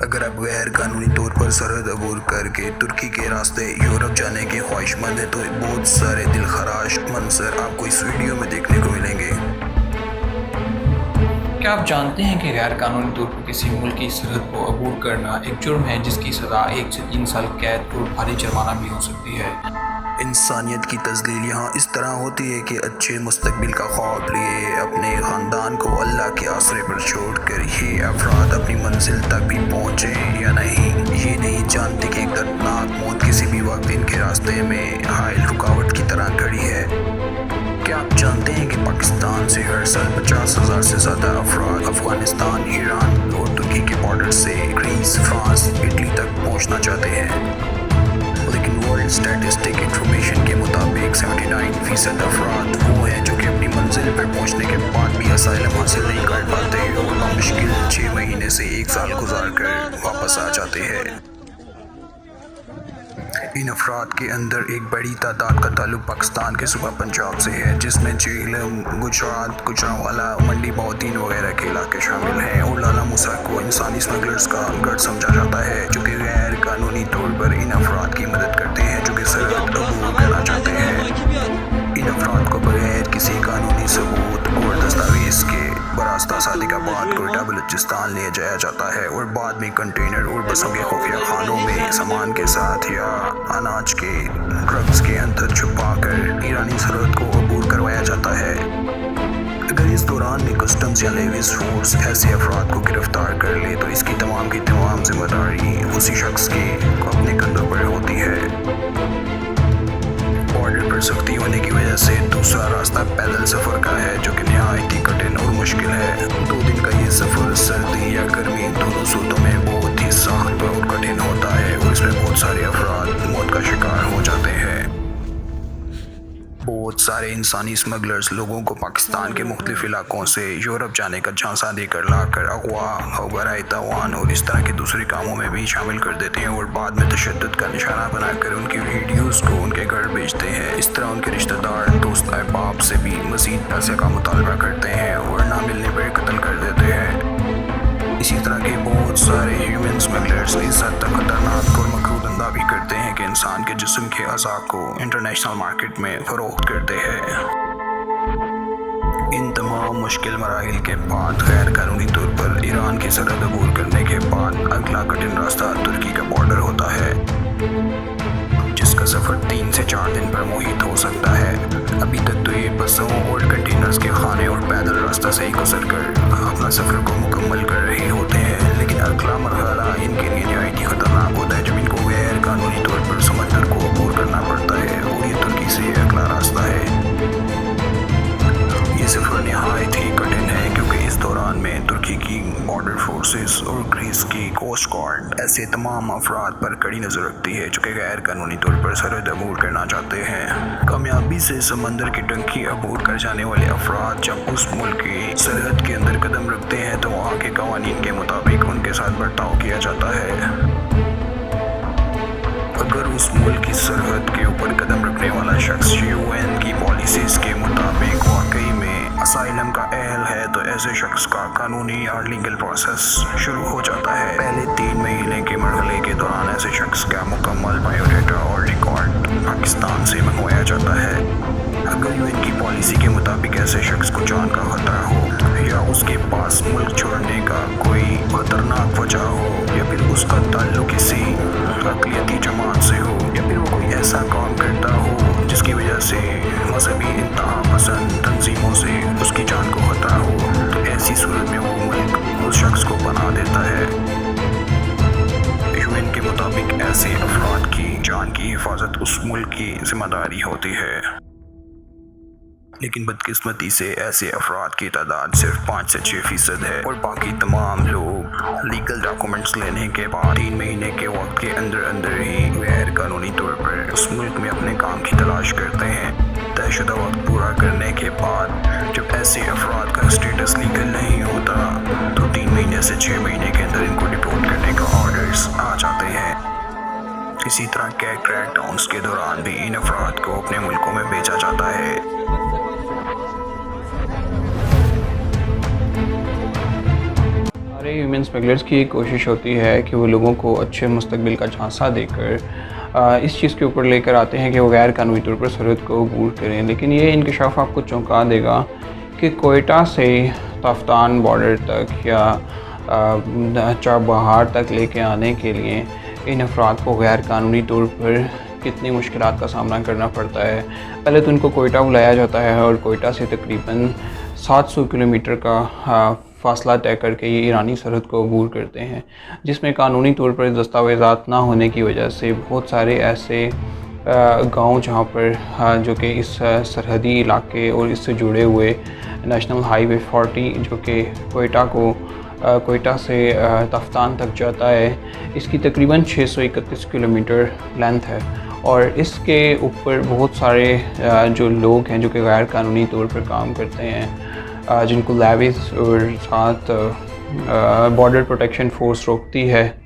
अगर आप गैर कानूनी तौर पर सरहद अबूर करके तुर्की के रास्ते यूरोप जाने के ख्वाहिशमंद हैं तो बहुत सारे दिलखराश मंजर आपको इस वीडियो में देखने को मिलेंगे। क्या आप जानते हैं कि गैर कानूनी तौर पर किसी मुल्क की सरहद को अबूर करना एक जुर्म है जिसकी सज़ा 1 से 3 साल कैद और भारी जुर्माना भी हो सकती है। इंसानियत की तज़लील यहाँ इस तरह होती है कि अच्छे मुस्तकबिल का ख्वाब लिए अपने ख़ानदान को अल्लाह के आसरे पर छोड़कर ये अफराद अपनी मंजिल तक भी पहुँचे या नहीं, ये नहीं जानते कि एक दर्दनाक मौत किसी भी वक्त इनके रास्ते में हाइल रुकावट की तरह खड़ी है। क्या आप जानते हैं कि पाकिस्तान से हर साल 50,000 से ज़्यादा अफराद अफगानिस्तान, ईरान और तुर्की के बॉर्डर से ग्रीस, फ्रांस, इटली तक पहुँचना चाहते हैं, लेकिन वर्ल्ड स्टैटिस्टिक इंफॉर्मेशन के मुताबिक 79% अफराद वो हैं जो कि अपनी मंजिल पर पहुंचने के बाद भी असाइलम हासिल नहीं कर पाते और मुश्किल 6 महीने से 1 साल गुजार कर वापस आ जाते हैं। इन अफराद के अंदर एक बड़ी तादाद का ताल्लुक पाकिस्तान के सूबा पंजाब से है, जिसमें झेलम, गुजरात, गुजरांवाला, मंडी बहुद्दीन वगैरह के इलाके शामिल हैं और लाला मूसा को इंसानी स्मगलर्स का गढ़ समझा जाता है, जो कि गैर कानूनी तौर पर इन अफराद की मदद करते हैं जो कि सरहद अबूर करना चाहते हैं। इन अफराद को बगैर किसी कानूनी सबूत और दस्तावेज के बरास्ता सादिकाबाद कोयटा बलूचिस्तान ले जाया जाता है और बाद में कंटेनर और बसों के खुफिया खानों में सामान के साथ या अनाज के ड्रग्स के अंदर छुपा कर ईरानी सरहद को अबूर करवाया जाता है। अगर इस दौरान में कस्टम्स या लेविस फोर्स ऐसे अफराद को गिरफ्तार कर ले तो इसकी तमाम की तमाम जिम्मेदारी उसी शख्स की अपने कंधों पर होती है। बॉर्डर पर सख्ती होने की वजह से दूसरा रास्ता पैदल सफ़र का है, जो कि नहायत ही कठिन और मुश्किल है। 2 दिन का ये सफ़र सर्दी या गर्मी दोनों सूरतों में बहुत ही सख्त और कठिन होता है और इसमें बहुत सारे अफराद मौत का शिकार हो जाते हैं। बहुत सारे इंसानी स्मगलर्स लोगों को पाकिस्तान के मुख्तलिफ इलाकों से यूरोप जाने का झांसा देकर लाकर अगवा, हवगराई, तवान और इस तरह के दूसरे कामों में भी शामिल कर देते हैं और बाद में तशद्दुद का निशाना बनाकर उनकी वीडियोस को उनके घर भेजते हैं। इस तरह उनके रिश्तेदार, दोस्त, अहबाब से भी मज़ीद पैसे का मुतालबा करते हैं और ना मिलने पर कत्ल कर देते हैं। इसी तरह के बहुत सारे ह्यूमन स्मगलर्स इस हद तक खतरनाक और मकरूह धंधा भी करते हैं कि इंसान के जिस्म के अज़ा को इंटरनेशनल मार्केट में फ़रोख्त करते हैं। इन तमाम मुश्किल मराहिल के बाद गैर कानूनी तौर पर ईरान की सरहद अबूर करने के बाद अगला कठिन रास्ता तुर्की का बॉर्डर होता है, जिसका सफ़र 3 से 4 दिन पर मुहित हो सकता है। अभी तक तो ये बसों और कंटेनर्स के खाने और पैदल रास्ता से ही गुजर कर अपना सफ़र को मुकम्मल कर रहे होते हैं, लेकिन अगला मरहला इनके लिए नहायत ही ख़तरनाक होता है जब इनको गैर कानूनी तौर पर समंदर को अबूर करना पड़ता है और ये तुर्की से अगला रास्ता है। ये सफ़र नहायत ही कठिन है क्योंकि इस दौरान में तुर्की की बॉर्डर फोर्सेस और ग्रीस की कोस्ट गार्ड ऐसे तमाम अफराद पर कड़ी नज़र रखती है जो कि गैर कानूनी तौर पर सरहद अबूर करना चाहते हैं। कामयाबी से समंदर की टंकी अबूर कर जाने वाले अफराद जब उस मुल्क की सरहद के अंदर कदम रखते हैं तो वहाँ के कवानीन के मुताबिक उनके साथ बर्ताव किया जाता है। अगर उस मुल्क की सरहद के ऊपर कदम रखने वाला शख्स UN की पॉलिसीज़ के मुताबिक वाकई में असाइलम का अहल है तो ऐसे शख्स का कानूनी और लीगल प्रोसेस शुरू हो जाता है। पहले 3 महीने के मरहले के दौरान ऐसे शख्स का मुकम्मल बायोडाटा और रिकॉर्ड पाकिस्तान से मंगवाया जाता है। अगर UN की पॉलिसी के मुताबिक ऐसे शख्स को जान का खतरा हो या उसके पास मुल्क छोड़ने का कोई खतरनाक वजह हो या फिर उसका ताल्लुक किसी अक़लियती जमात से हो या फिर वो कोई ऐसा काम करता हो जिसकी वजह से मजहबी इंतहा पसंद तंजीमों से उसकी जान को खतरा हो, तो ऐसी सूरत में वो मुल्क उस शख्स को बना देता है। UN के मुताबिक ऐसे अफराद की जान की हिफाजत उस मुल्क की जिम्मेदारी होती है, लेकिन बदकिस्मती से ऐसे अफराद की तादाद सिर्फ 5 से 6% है और बाकी तमाम लोग लीगल डॉक्यूमेंट्स लेने के बाद 3 महीने के वक्त के अंदर अंदर ही गैर कानूनी तौर पर उस मुल्क में अपने काम की तलाश करते हैं। तयशुदा वक्त पूरा करने के बाद जब ऐसे अफराद का स्टेटस लीगल नहीं होता तो 3 महीने से 6 महीने के अंदर इनको डिपोर्ट करने का ऑर्डर्स आ जाते हैं। इसी तरह के क्रैकडाउन्स के दौरान भी इन अफराद को अपने मुल्कों में भेजा जाता है। हमारे सारे ह्यूमन स्मगलर्स की एक कोशिश होती है कि वो लोगों को अच्छे मुस्तकबिल का झांसा देकर इस चीज़ के ऊपर लेकर आते हैं कि वो गैर कानूनी तौर पर सरहद को अबूर करें। लेकिन ये इंकशाफ आपको चौंका देगा कि कोयटा से तफ्तान बॉर्डर तक या चाबहार तक लेके आने के लिए इन अफराद को गैर कानूनी तौर पर कितनी मुश्किलात का सामना करना पड़ता है। पहले तो उनको कोयटा बुलाया जाता है और कोयटा से तकरीबन 700 किलोमीटर का फ़ासला तय करके ये ईरानी सरहद को अबूर करते हैं, जिसमें कानूनी तौर पर दस्तावेज़ात ना होने की वजह से बहुत सारे ऐसे गांव जहां पर जो कि इस सरहदी इलाके और इससे जुड़े हुए नेशनल हाईवे 40 जो कि कोयटा से तफ्तान तक जाता है, इसकी तकरीबन 631 किलोमीटर लेंथ है और इसके ऊपर बहुत सारे जो लोग हैं जो कि गैर कानूनी तौर पर काम करते हैं, जिनको लेवीज़ और साथ बॉर्डर प्रोटेक्शन फ़ोर्स रोकती है।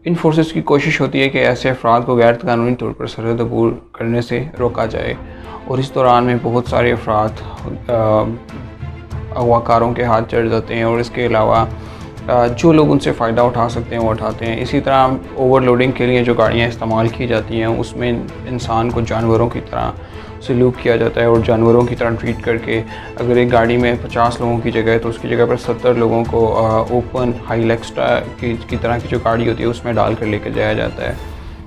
इन फोर्सेस की कोशिश होती है कि ऐसे अफराद को गैर कानूनी तौर पर सरहद अबूर करने से रोका जाए और इस दौरान में बहुत सारे अफराद अगवाकारों के हाथ चढ़ जाते हैं और इसके अलावा जो लोग उनसे फ़ायदा उठा सकते हैं वो उठाते हैं। इसी तरह ओवरलोडिंग के लिए जो गाड़ियाँ इस्तेमाल की जाती हैं उसमें इंसान को जानवरों की तरह सलूक किया जाता है और जानवरों की तरह ट्रीट करके अगर एक गाड़ी में 50 लोगों की जगह है तो उसकी जगह पर 70 लोगों को ओपन हाईलैक्स की तरह की जो गाड़ी होती है उसमें डाल कर लेकर जाया जाता है।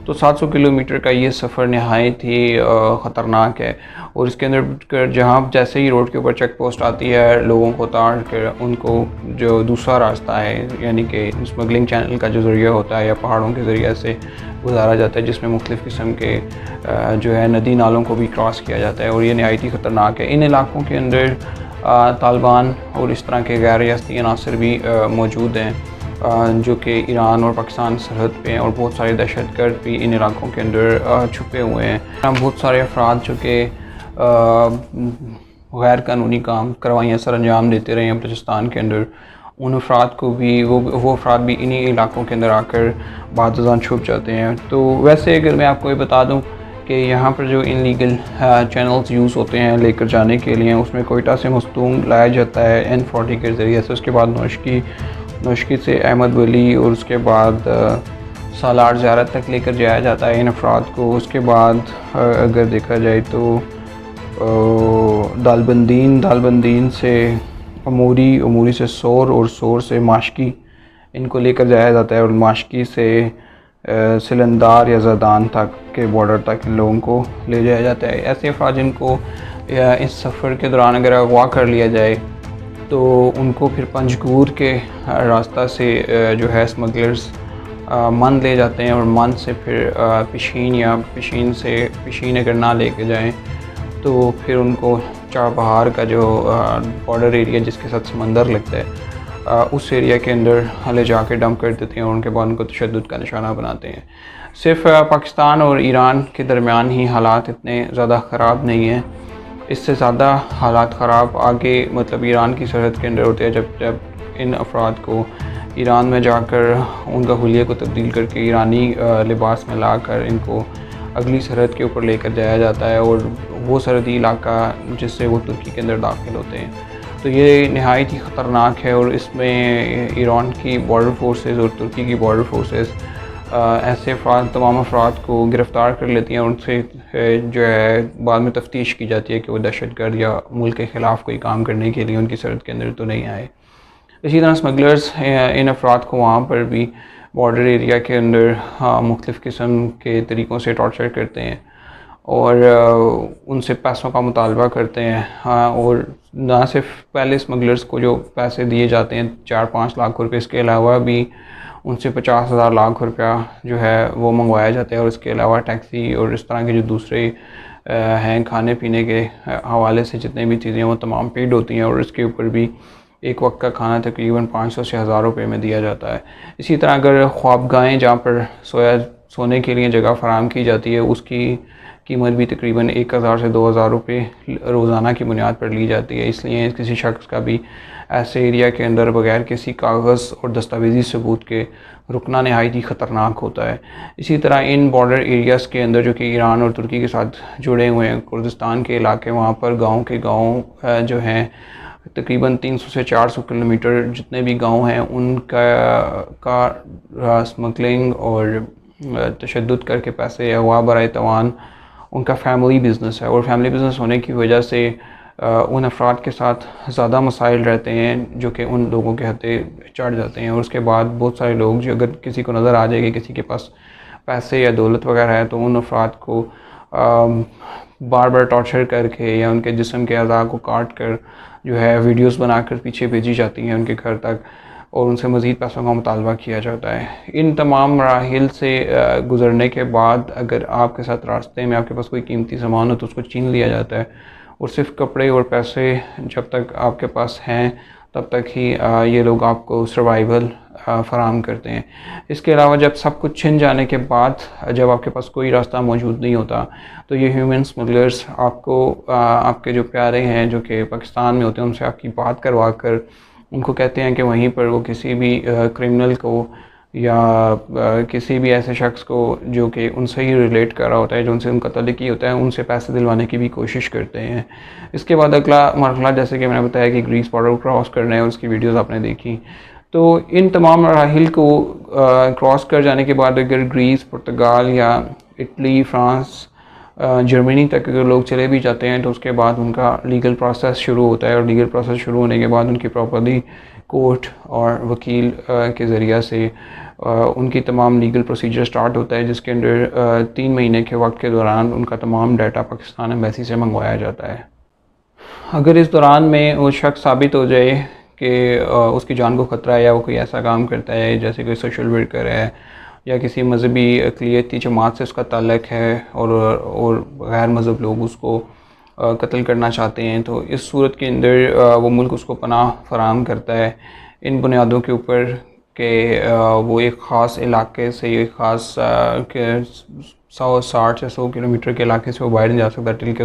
तो 700 किलोमीटर का ये सफ़र नहायत ही ख़तरनाक है और इसके अंदर जहाँ जैसे ही रोड के ऊपर चेक पोस्ट आती है, लोगों को उतार कर उनको जो दूसरा रास्ता है यानी कि स्मगलिंग चैनल का जो ज़रिया होता है या पहाड़ों के ज़रिए से गुजारा जाता है, जिसमें मुख्तलिफ़ किस्म के जो है नदी नालों को भी क्रॉस किया जाता है और ये नहायत ही ख़तरनाक है। इन इलाक़ों के अंदर तालिबान और इस तरह के गैर रियासती अनासर भी मौजूद हैं जो कि ईरान और पाकिस्तान सरहद पे हैं और बहुत सारे दहशतगर्द भी इन इलाक़ों के अंदर छुपे हुए हैं। बहुत सारे अफराद जो कि गैर कानूनी काम करवाइयाँ सर अंजाम देते रहे हैं बलूचिस्तान के अंदर, उन अफराद को भी वो अफराद भी इन्हीं इलाक़ों के अंदर आकर बाज़ान छुप जाते हैं। तो वैसे अगर मैं आपको ये बता दूँ कि यहाँ पर जो इनलीगल चैनल्स यूज़ होते हैं लेकर जाने के लिए, उसमें कोयटा से मस्तूम लाया जाता है N40 के ज़रिए से, उसके बाद नौशकी से अहमद वली और उसके बाद सालार ज़ियारत तक लेकर जाया जाता है इन अफराद को। उसके बाद अगर देखा जाए तो दालबंदीन से अमूरी से सोर और सोर से माशकी इनको लेकर जाया जाता है और माशकी से सिलंदार या ज़दान तक के बॉर्डर तक इन लोगों को ले जाया जाता है। ऐसे अफराद जिनको इस सफ़र के दौरान अगर अगवा कर लिया जाए तो उनको फिर पंजगूर के रास्ता से जो है स्मगलर्स मन ले जाते हैं और मन से फिर पिशीन अगर ना लेके जाएं तो फिर उनको चाबहार का जो बॉर्डर एरिया जिसके साथ समंदर लगता है उस एरिया के अंदर ले जाके डंप कर देते हैं और उनके बाद उनको तशद्दुद का निशाना बनाते हैं। सिर्फ पाकिस्तान और ईरान के दरमियान ही हालात इतने ज़्यादा ख़राब नहीं हैं, इससे ज़्यादा हालात ख़राब आगे मतलब ईरान की सरहद के अंदर होते हैं जब इन अफराद को ईरान में जाकर उनका हुलिया को तब्दील करके ईरानी लिबास में लाकर इनको अगली सरहद के ऊपर लेकर जाया जाता है और वो सरहदी इलाका जिससे वो तुर्की के अंदर दाखिल होते हैं। तो ये नहायत ही ख़तरनाक है और इसमें ईरान की बॉर्डर फोर्सेस और तुर्की की बॉर्डर फोर्सेस ऐसे तमाम अफराद को गिरफ़्तार कर लेती हैं और उनसे जो है बाद में तफ्तीश की जाती है कि वो दहशतगर्द या मुल्क के ख़िलाफ़ कोई काम करने के लिए उनकी सरहद के अंदर तो नहीं आए। इसी तरह स्मगलर्स इन अफराद को वहाँ पर भी बॉर्डर एरिया के अंदर मुख्तलिफ़ किस्म के तरीक़ों से टॉर्चर करते हैं और उनसे पैसों का मुतालबा करते हैं और ना सिर्फ पहले स्मगलर्स को जो पैसे दिए जाते हैं 4-5 लाख रुपए, इसके अलावा भी उनसे 50,000 लाख रुपया जो है वो मंगवाया जाता है और इसके अलावा टैक्सी और इस तरह के जो दूसरे हैं खाने पीने के हवाले से जितने भी चीज़ें वो तमाम पेड होती हैं और इसके ऊपर भी एक वक्त का खाना तकरीबन 500 से 1000 रुपये में दिया जाता है। इसी तरह अगर ख्वाबगाहें जहाँ पर सोने के लिए जगह फराहम की जाती है उसकी कीमत भी तकरीबन 1000 से 2000 रुपये रोज़ाना की बुनियाद पर ली जाती है। इसलिए किसी शख्स का भी ऐसे एरिया के अंदर बगैर किसी कागज़ और दस्तावेज़ी सबूत के रुकना नहायत ही ख़तरनाक होता है। इसी तरह इन बॉर्डर एरियाज़ के अंदर जो कि ईरान और तुर्की के साथ जुड़े हुए हैं, कुर्दिस्तान के इलाके, वहाँ पर गाँव जो हैं तकरीबन 300 से 400 किलोमीटर जितने भी गांव हैं उनका स्मगलिंग और तशद्दुद करके पैसे अगवा बराए तवान उनका फैमिली बिज़नेस है। और फैमिली बिज़नेस होने की वजह से उन अफराद के साथ ज़्यादा मसाइल रहते हैं जो कि उन लोगों के हथे चढ़ जाते हैं। और उसके बाद बहुत सारे लोग जो अगर किसी को नज़र आ जाएगी किसी के पास पैसे या दौलत वगैरह है तो उन अफराद को बार बार टॉर्चर करके या उनके जिस्म के अज़ा को काट कर जो है वीडियोस बनाकर पीछे भेजी जाती हैं उनके घर तक और उनसे मज़ीद पैसों का मुतालबा किया जाता है। इन तमाम मराहिल से गुज़रने के बाद अगर आपके साथ रास्ते में आपके पास कोई कीमती सामान हो तो उसको छीन लिया जाता है और सिर्फ कपड़े और पैसे जब तक आपके पास हैं तब तक ही ये लोग आपको सर्वाइवल फराहम करते हैं। इसके अलावा जब सब कुछ छिन जाने के बाद जब आपके पास कोई रास्ता मौजूद नहीं होता तो ये ह्यूमन स्मगलर्स आपको आपके जो प्यारे हैं जो कि पाकिस्तान में होते हैं उनसे आपकी बात करवा कर उनको कहते हैं कि वहीं पर वो किसी भी क्रिमिनल को या किसी भी ऐसे शख्स को जो कि उनसे ही रिलेट कर रहा होता है जो उनसे उनका ताल्लुक ही होता है उनसे पैसे दिलवाने की भी कोशिश करते हैं। इसके बाद अगला मरहला जैसे कि मैंने बताया कि ग्रीस बॉर्डर क्रॉस करना है, उसकी वीडियोस आपने देखी। तो इन तमाम मराहिल को क्रॉस कर जाने के बाद अगर ग्रीस, पुर्तगाल या इटली, फ्रांस, जर्मनी तक अगर लोग चले भी जाते हैं तो उसके बाद उनका लीगल प्रोसेस शुरू होता है और लीगल प्रोसेस शुरू होने के बाद उनकी प्रॉपर्ली कोर्ट और वकील के ज़रिए से उनकी तमाम लीगल प्रोसीजर स्टार्ट होता है जिसके अंदर 3 महीने के वक्त के दौरान उनका तमाम डाटा पाकिस्तान एम्बेसी से मंगवाया जाता है। अगर इस दौरान में वो शख्स साबित हो जाए कि उसकी जान को ख़तरा है या वो कोई ऐसा काम करता है जैसे कोई सोशल वर्कर है या किसी मजहबी अक़लियती जमात से उसका ताल्लुक़ है और गैर मज़हब लोग उसको कत्ल करना चाहते हैं तो इस सूरत के अंदर वो मुल्क उसको पनाह फराहम करता है इन बुनियादों के ऊपर कि वो एक ख़ास इलाके से एक ख़ास 160 या 100 किलोमीटर के इलाके से वो बाहर नहीं जा सकता टिल के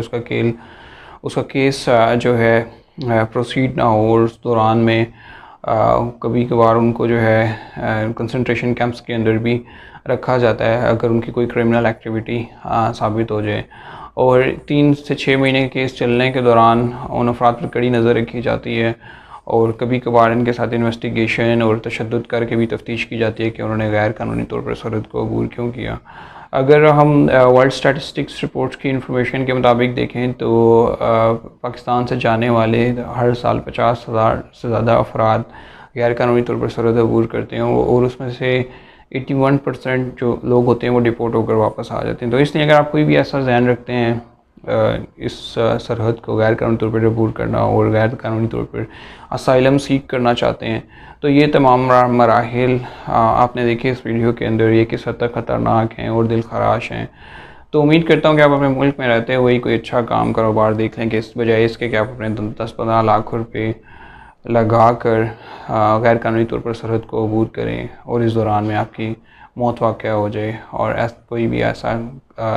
उसका केस जो है प्रोसीड ना हो। और उस दौरान में कभी कभार उनको जो है कंसंट्रेशन कैंप्स के अंदर भी रखा जाता है अगर उनकी कोई क्रिमिनल एक्टिविटी साबित हो जाए। और 3 से 6 महीने के केस चलने के दौरान उन अफराद पर कड़ी नज़र रखी जाती है और कभी कभार इनके साथ इन्वेस्टिगेशन और तशद्दुद करके भी तफ्तीश की जाती है कि उन्होंने गैर कानूनी तौर पर सरहद को अबूर क्यों किया। अगर हम वर्ल्ड स्टैटिस्टिक्स रिपोर्ट्स की इंफॉर्मेशन के मुताबिक देखें तो पाकिस्तान से जाने वाले हर साल 50,000 से ज़्यादा अफराद गैर कानूनी तौर पर सरहद अबूर करते हैं और उसमें से 81% जो लोग होते हैं वो डिपोर्ट होकर वापस आ जाते हैं। तो इसलिए अगर आप कोई भी ऐसा ज़हन रखते हैं इस सरहद को गैर कानूनी तौर पर अबूर करना और गैर कानूनी तौर पर असाइलम सीख करना चाहते हैं तो ये तमाम मराहिल आपने देखे इस वीडियो के अंदर ये किस हद तक ख़तरनाक हैं और दिल खराश हैं। तो उम्मीद करता हूँ कि आप अपने मुल्क में रहते हुए कोई अच्छा काम कारोबार देख लें कि इस बजाय इसके कि आप अपने 10-15 लाख रुपये लगा कर गैर कानूनी तौर पर सरहद को अबूर करें और इस दौरान में आपकी मौत वाक़या हो जाए और कोई भी ऐसा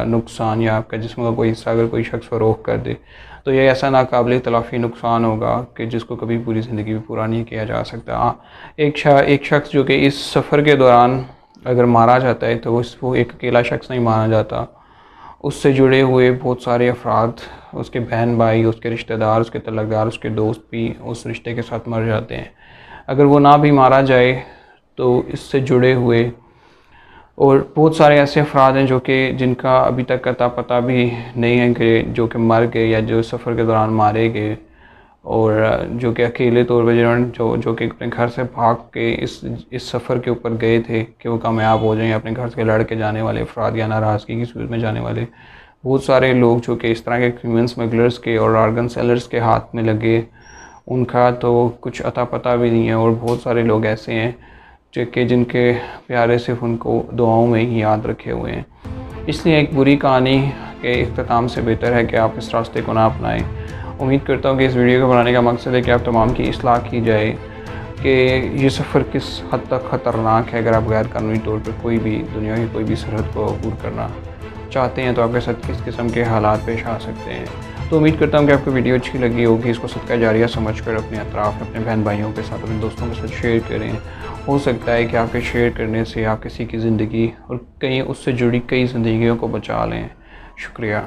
नुकसान या आपका जिस्म का कोई हिस्सा अगर कोई शख्स फ़रोख्त कर दे तो ये ऐसा नाकाबिल तलाफ़ी नुकसान होगा कि जिसको कभी पूरी ज़िंदगी में पूरा नहीं किया जा सकता। एक शख्स जो कि इस सफ़र के दौरान अगर मारा जाता है तो वो एक अकेला शख्स नहीं मारा जाता, उससे जुड़े हुए बहुत सारे अफराद, उसके बहन भाई, उसके रिश्तेदार, उसके तल्लक़दार, उसके दोस्त भी उस रिश्ते के साथ मर जाते हैं। अगर वो ना भी मारा जाए तो इससे जुड़े हुए और बहुत सारे ऐसे अफराद हैं जो कि जिनका अभी तक अता पता भी नहीं है कि जो कि मर गए या जो सफ़र के दौरान मारे गए और जो कि अकेले तौर पर जिन्होंने जो कि अपने घर से भाग के इस सफ़र के ऊपर गए थे कि वो कामयाब हो जाएं अपने घर से लड़ के जाने वाले अफराद या नाराज़गी की सूरत में जाने वाले बहुत सारे लोग जो कि इस तरह के ह्यूमन स्मगलर्स के और ऑर्गन सेलर्स के हाथ में लगे उनका तो कुछ अता पता भी नहीं है। और बहुत सारे लोग ऐसे हैं जो कि जिनके प्यारे सिर्फ उनको दुआओं में ही याद रखे हुए हैं। इसलिए एक बुरी कहानी के इख्तिताम से बेहतर है कि आप इस रास्ते को ना अपनाएं। उम्मीद करता हूँ कि इस वीडियो को बनाने का मकसद है कि आप तमाम की इस्लाह की जाए कि ये सफ़र किस हद तक ख़तरनाक है। अगर आप गैर कानूनी तौर पर कोई भी दुनिया की कोई भी सरहद को अबूर करना चाहते हैं तो आपके साथ किस किस्म के हालात पेश आ सकते हैं। तो उम्मीद करता हूँ कि आपको वीडियो अच्छी लगी होगी। इसको सदका जारिया समझकर अपने अतराफ़ अपने बहन भाइयों के साथ अपने दोस्तों के साथ शेयर करें। हो सकता है कि आपके शेयर करने से आप किसी की ज़िंदगी और कहीं उससे जुड़ी कई ज़िंदगियों को बचा लें। शुक्रिया।